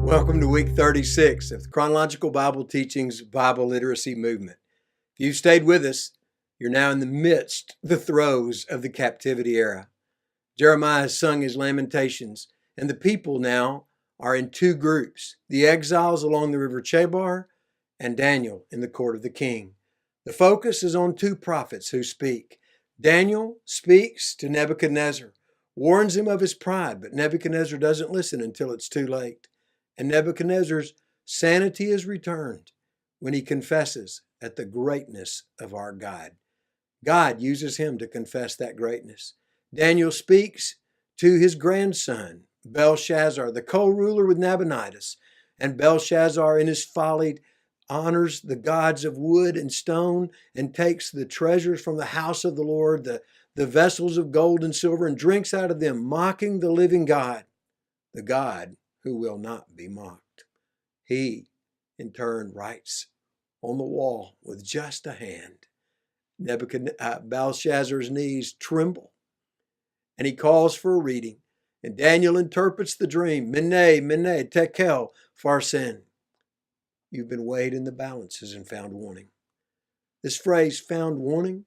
Welcome to week 36 of the Chronological Bible Teachings Bible Literacy Movement. If you've stayed with us, you're now in the midst, the throes of the captivity era. Jeremiah has sung his lamentations, and the people now are in two groups, the exiles along the river Chebar and Daniel in the court of the king. The focus is on two prophets who speak. Daniel speaks to Nebuchadnezzar, warns him of his pride, but Nebuchadnezzar doesn't listen until it's too late. And Nebuchadnezzar's sanity is returned when he confesses at the greatness of our God. God uses him to confess that greatness. Daniel speaks to his grandson, Belshazzar, the co-ruler with Nabonidus. And Belshazzar, in his folly, honors the gods of wood and stone and takes the treasures from the house of the Lord, the vessels of gold and silver, and drinks out of them, mocking the living God, the God who will not be mocked. He, in turn, writes on the wall with just a hand. Belshazzar's knees tremble, and he calls for a reading. And Daniel interprets the dream. Mene, mene, tekel, pharsin. You've been weighed in the balances and found wanting. This phrase, found wanting,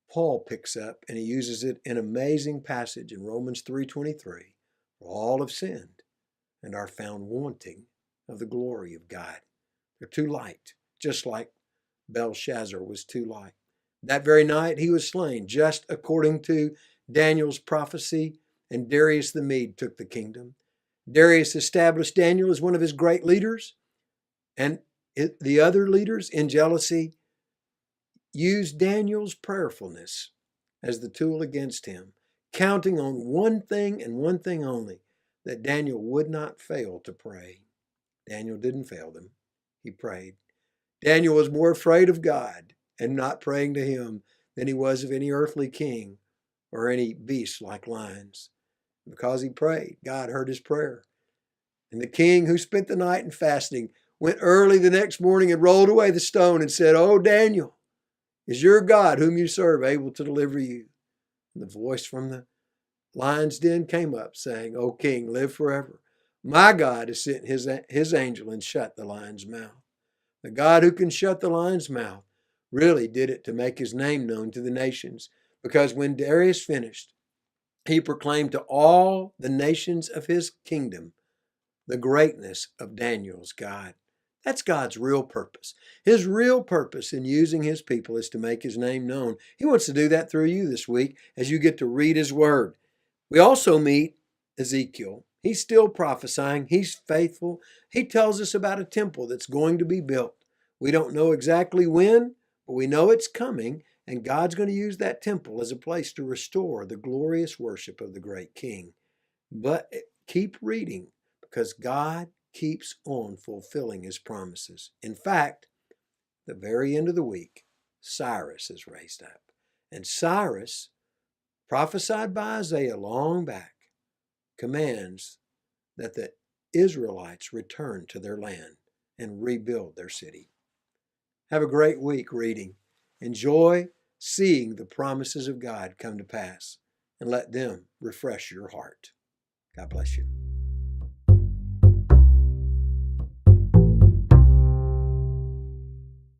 Paul picks up, and he uses it in an amazing passage in Romans 3:23. For all have sinned and are found wanting of the glory of God. They're too light, just like Belshazzar was too light. That very night he was slain, just according to Daniel's prophecy, and Darius the Mede took the kingdom. Darius established Daniel as one of his great leaders, and the other leaders, in jealousy, used Daniel's prayerfulness as the tool against him, counting on one thing and one thing only, that Daniel would not fail to pray. Daniel didn't fail them. He prayed. Daniel was more afraid of God and not praying to him than he was of any earthly king or any beast like lions. Because he prayed, God heard his prayer. And the king, who spent the night in fasting, went early the next morning and rolled away the stone and said, "Oh, Daniel, is your God whom you serve able to deliver you?" And the voice from the lion's den came up, saying, "O king, live forever. My God has sent his angel and shut the lion's mouth." The God who can shut the lion's mouth really did it to make his name known to the nations, because when Darius finished, he proclaimed to all the nations of his kingdom the greatness of Daniel's God. That's God's real purpose. His real purpose in using his people is to make his name known. He wants to do that through you this week as you get to read his word. We also meet Ezekiel. He's still prophesying. He's faithful. He tells us about a temple that's going to be built. We don't know exactly when, but we know it's coming, and God's going to use that temple as a place to restore the glorious worship of the great King. But keep reading, because God keeps on fulfilling his promises. In fact, the very end of the week, Cyrus is raised up. And Cyrus, prophesied by Isaiah long back, commands that the Israelites return to their land and rebuild their city. Have a great week reading. Enjoy seeing the promises of God come to pass, and let them refresh your heart. God bless you.